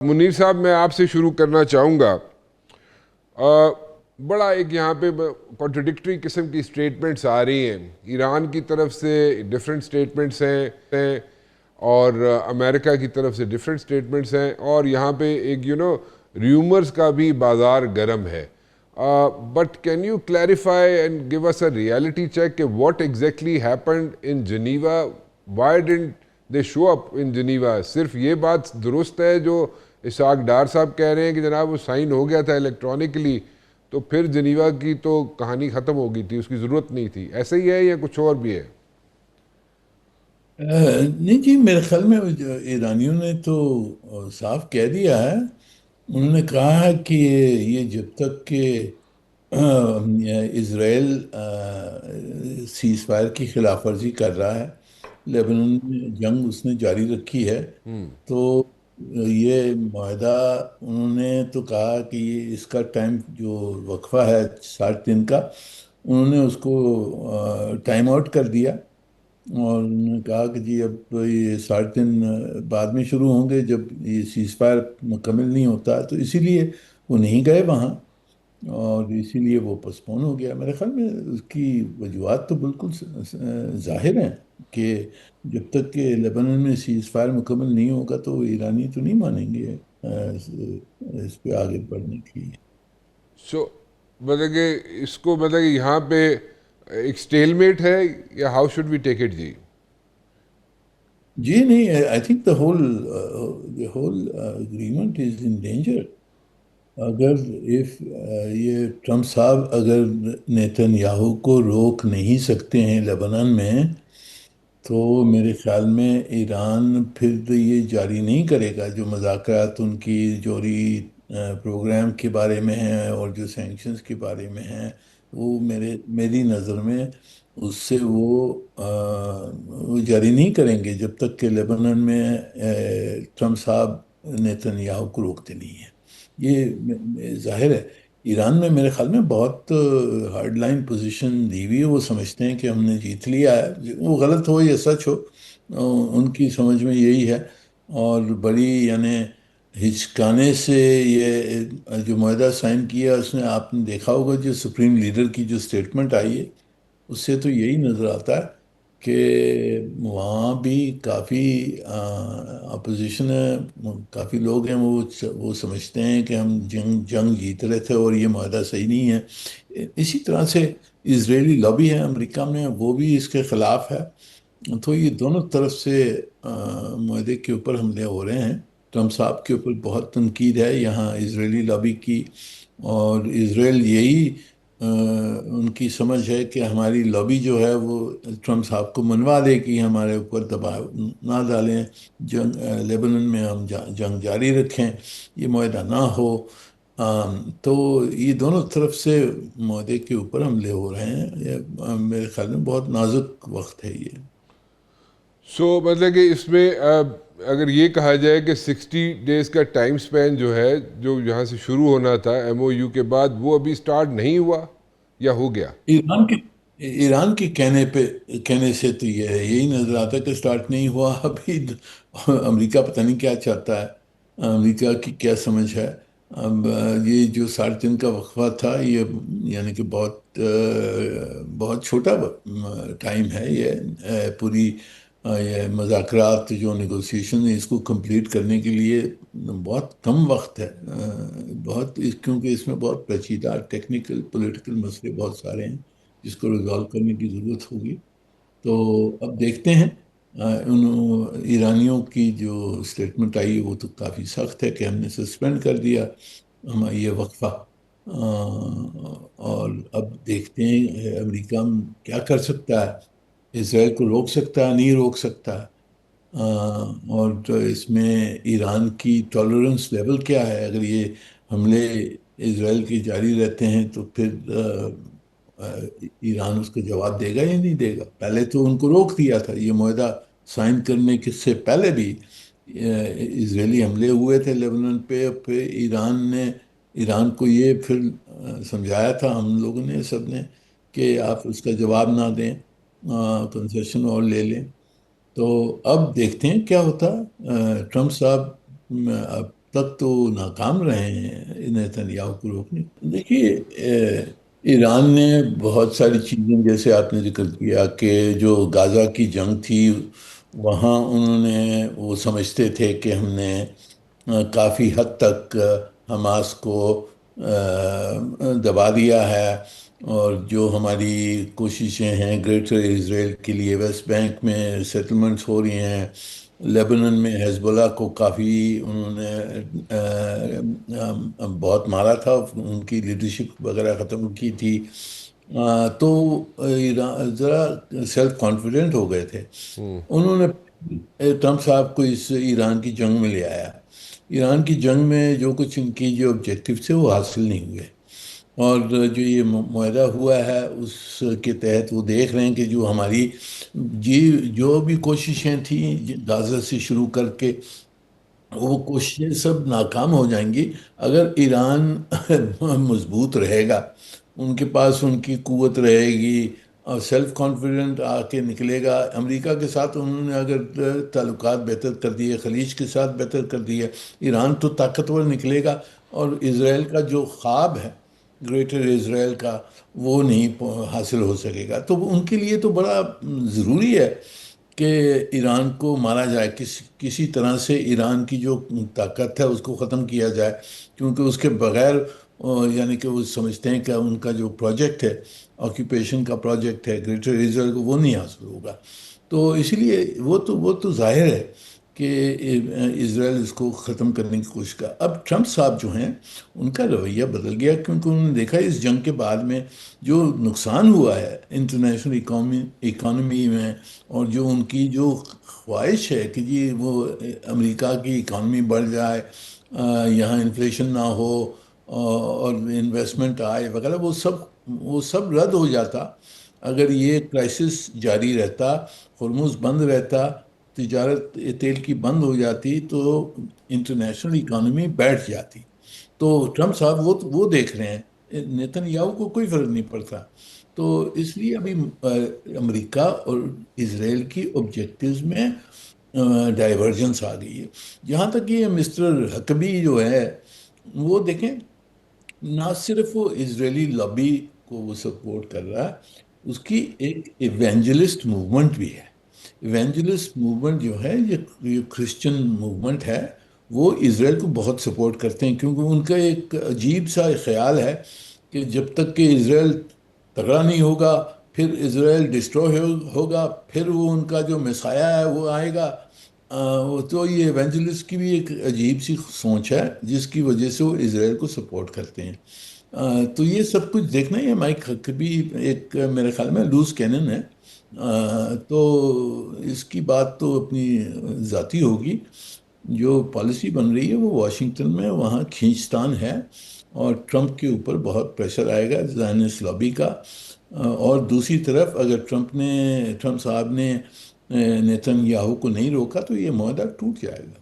منیر صاحب، میں آپ سے شروع کرنا چاہوں گا۔ بڑا ایک یہاں پہ کانٹرڈکٹری قسم کی سٹیٹمنٹس آ رہی ہیں، ایران کی طرف سے ڈفرینٹ سٹیٹمنٹس ہیں اور امریکہ کی طرف سے ڈفرینٹ سٹیٹمنٹس ہیں، اور یہاں پہ ایک ریومرز کا بھی بازار گرم ہے۔ But can you clarify and give us a reality check کہ what exactly happened in Geneva? Why didn't they show up in Geneva? صرف یہ بات درست ہے جو اسحاق ڈار صاحب کہہ رہے ہیں کہ جناب وہ سائن ہو گیا تھا الیکٹرانکلی، تو پھر جنیوا کی تو کہانی ختم ہو گئی تھی، اس کی ضرورت نہیں تھی؟ ایسا ہی ہے یا کچھ اور بھی ہے؟ نہیں جی، میرے خیال میں ایرانیوں نے تو صاف کہہ دیا ہے۔ انہوں نے کہا ہے کہ یہ جب تک کہ اسرائیل سیز فائر کی خلاف ورزی کر رہا ہے، لیبنان میں جنگ اس نے جاری رکھی ہے، تو یہ معاہدہ انہوں نے تو کہا کہ یہ اس کا ٹائم جو وقفہ ہے 60 دن کا، انہوں نے اس کو ٹائم آؤٹ کر دیا، اور انہوں نے کہا کہ جی اب یہ 60 دن بعد میں شروع ہوں گے جب یہ سیز فائر مکمل نہیں ہوتا، تو اسی لیے وہ نہیں گئے وہاں، اور اسی لیے وہ پسپون ہو گیا۔ میرے خیال میں اس کی وجوہات تو بالکل ظاہر ہیں کہ جب تک کہ لیبنان میں سیز فائر مکمل نہیں ہوگا تو ایرانی تو نہیں مانیں گے اس پہ آگے بڑھنے کے لیے۔ سو مطلب کہ اس کو مطلب کہ یہاں پہ ایک سٹیل میٹ ہے، یا how should we take it جی؟ جی نہیں، I think the whole agreement is in danger۔ اگر یہ ٹرمپ صاحب اگر نیتن یاہو کو روک نہیں سکتے ہیں لبنان میں، تو میرے خیال میں ایران پھر تو یہ جاری نہیں کرے گا۔ جو مذاکرات ان کی جوہری پروگرام کے بارے میں ہیں اور جو سینکشنز کے بارے میں ہیں، وہ میری نظر میں اس سے وہ جاری نہیں کریں گے جب تک کہ لیبنان میں ٹرمپ صاحب نیتن یاہو کو روکتے نہیں ہیں۔ یہ ظاہر ہے۔ ایران میں میرے خیال میں بہت ہارڈ لائن پوزیشن دی ہوئی ہے۔ وہ سمجھتے ہیں کہ ہم نے جیت لیا ہے، وہ غلط ہو یا سچ ہو، ان کی سمجھ میں یہی ہے۔ اور بڑی یعنی ہچکانے سے یہ جو معاہدہ سائن کیا، اس نے آپ نے دیکھا ہوگا جو سپریم لیڈر کی جو سٹیٹمنٹ آئی ہے، اس سے تو یہی نظر آتا ہے کہ وہاں بھی کافی اپوزیشن ہے، کافی لوگ ہیں، وہ سمجھتے ہیں کہ ہم جنگ جیت رہے تھے اور یہ معاہدہ صحیح نہیں ہے۔ اسی طرح سے اسرائیلی لابی ہے امریکہ میں، وہ بھی اس کے خلاف ہے۔ تو یہ دونوں طرف سے معاہدے کے اوپر حملے ہو رہے ہیں۔ ٹرمپ صاحب کے اوپر بہت تنقید ہے یہاں اسرائیلی لابی کی، اور اسرائیل یہی ان کی سمجھ ہے کہ ہماری لابی جو ہے وہ ٹرمپ صاحب کو منوا دے کہ ہمارے اوپر دباؤ نہ ڈالیں، لیبنان میں ہم جنگ جاری رکھیں، یہ معاہدہ نہ ہو۔ تو یہ دونوں طرف سے معاہدے کے اوپر حملے ہو رہے ہیں۔ میرے خیال میں بہت نازک وقت ہے یہ۔ سو مطلب کہ اس میں اگر یہ کہا جائے کہ 60 ڈیز کا ٹائم سپین جو ہے، جو یہاں سے شروع ہونا تھا ایم او یو کے بعد، وہ ابھی سٹارٹ نہیں ہوا یا ہو گیا؟ ایران کے کہنے سے تو یہی نظر آتا ہے کہ سٹارٹ نہیں ہوا ابھی۔ امریکہ پتہ نہیں کیا چاہتا ہے، امریکہ کی کیا سمجھ ہے۔ اب یہ جو 60 دن کا وقفہ تھا، یہ یعنی کہ بہت چھوٹا ٹائم ہے یہ، پوری یہ مذاکرات جو نیگوسیشن ہے اس کو کمپلیٹ کرنے کے لیے بہت کم وقت ہے۔ کیونکہ اس میں بہت پیچیدہ ٹیکنیکل پولیٹیکل مسئلے بہت سارے ہیں جس کو ریزالو کرنے کی ضرورت ہوگی۔ تو اب دیکھتے ہیں۔ ایرانیوں کی جو اسٹیٹمنٹ آئی ہے وہ تو کافی سخت ہے کہ ہم نے سسپینڈ کر دیا یہ وقفہ، اور اب دیکھتے ہیں امریکہ کیا کر سکتا ہے، اسرائیل کو روک سکتا ہے نہیں روک سکتا، اور تو اس میں ایران کی ٹالرنس لیول کیا ہے۔ اگر یہ حملے اسرائیل کے جاری رہتے ہیں تو پھر ایران اس کا جواب دے گا یا نہیں دے گا؟ پہلے تو ان کو روک دیا تھا، یہ معاہدہ سائن کرنے کے سے پہلے بھی اسرائیلی حملے ہوئے تھے لیبنان پہ، پھر ایران کو یہ پھر سمجھایا تھا ہم لوگوں نے سب نے کہ آپ اس کا جواب نہ دیں، کنسیشن اور لے لیں۔ تو اب دیکھتے ہیں کیا ہوتا ہے۔ ٹرمپ صاحب اب تک تو ناکام رہے ہیں نیتن یاہو کو روکنے۔ دیکھیے ایران نے بہت ساری چیزیں، جیسے آپ نے ذکر کیا کہ جو غازہ کی جنگ تھی، وہاں انہوں نے وہ سمجھتے تھے کہ ہم نے کافی حد تک حماس کو دبا دیا ہے، اور جو ہماری کوششیں ہیں گریٹر اسرائیل کے لیے، ویسٹ بینک میں سیٹلمنٹس ہو رہی ہیں، لیبنن میں حزب اللہ کو کافی انہوں نے بہت مارا تھا، ان کی لیڈرشپ وغیرہ ختم کی تھی، تو ذرا سیلف کانفیڈنٹ ہو گئے تھے۔ انہوں نے ٹرمپ صاحب کو اس ایران کی جنگ میں لے آیا۔ ایران کی جنگ میں جو کچھ ان کی جو آبجیکٹیو تھے وہ حاصل نہیں ہوئے، اور جو یہ معاہدہ ہوا ہے اس کے تحت وہ دیکھ رہے ہیں کہ جو ہماری جی جو بھی کوششیں تھیں غزہ سے شروع کر کے، وہ کوششیں سب ناکام ہو جائیں گی اگر ایران مضبوط رہے گا، ان کے پاس ان کی قوت رہے گی، اور سیلف کانفیڈنٹ آ کے نکلے گا۔ امریکہ کے ساتھ انہوں نے اگر تعلقات بہتر کر دیے، خلیج کے ساتھ بہتر کر دیے، ایران تو طاقتور نکلے گا، اور اسرائیل کا جو خواب ہے گریٹر اسرائیل کا، وہ نہیں حاصل ہو سکے گا۔ تو ان کے لیے تو بڑا ضروری ہے کہ ایران کو مارا جائے، کسی طرح سے ایران کی جو طاقت ہے اس کو ختم کیا جائے، کیونکہ اس کے بغیر یعنی کہ وہ سمجھتے ہیں کہ ان کا جو پروجیکٹ ہے، آکیوپیشن کا پروجیکٹ ہے گریٹر اسرائیل کو، وہ نہیں حاصل ہوگا۔ تو اسی لیے وہ تو ظاہر ہے کہ اسرائیل اس کو ختم کرنے کی کوشش کا۔ اب ٹرمپ صاحب جو ہیں ان کا رویہ بدل گیا، کیونکہ انہوں نے دیکھا اس جنگ کے بعد میں جو نقصان ہوا ہے انٹرنیشنل اکانومی میں، اور جو ان کی جو خواہش ہے کہ جی وہ امریکہ کی اکانومی بڑھ جائے، یہاں انفلیشن نہ ہو، اور انویسٹمنٹ آئے وغیرہ، وہ سب رد ہو جاتا اگر یہ کرائسس جاری رہتا، ہرمز بند رہتا، تجارت تیل کی بند ہو جاتی، تو انٹرنیشنل اکانومی بیٹھ جاتی۔ تو ٹرمپ صاحب وہ دیکھ رہے ہیں، نیتن یاہو کو کوئی فرق نہیں پڑتا۔ تو اس لیے ابھی امریکہ اور اسرائیل کی آبجیکٹیوز میں ڈائیورجنس آ گئی ہے۔ جہاں تک یہ مسٹر حقبی جو ہے، وہ دیکھیں، نہ صرف وہ اسرائیلی لابی کو وہ سپورٹ کر رہا ہے، اس کی ایک ایونجلسٹ موومنٹ بھی ہے۔ ایونجلسٹ موومنٹ جو ہے، یہ کرسچن موومنٹ ہے، وہ اسرائیل کو بہت سپورٹ کرتے ہیں، کیونکہ ان کا ایک عجیب سا خیال ہے کہ جب تک کہ اسرائیل تگڑا نہیں ہوگا، پھر اسرائیل ڈسٹروائے ہوگا، پھر وہ ان کا جو مسیح ہے وہ آئے گا۔ تو یہ ایونجلسٹ کی بھی ایک عجیب سی سوچ ہے، جس کی وجہ سے وہ اسرائیل کو سپورٹ کرتے ہیں۔ تو یہ سب کچھ دیکھنا ہے۔ مائک حقبی ایک میرے خیال میں لوز کینن ہے، تو اس کی بات تو اپنی ذاتی ہوگی۔ جو پالیسی بن رہی ہے وہ واشنگٹن میں وہاں کھینچتان ہے، اور ٹرمپ کے اوپر بہت پریشر آئے گا زائنسٹ لابی کا۔ اور دوسری طرف اگر ٹرمپ صاحب نے نیتن یاہو کو نہیں روکا تو یہ معاہدہ ٹوٹ جائے گا۔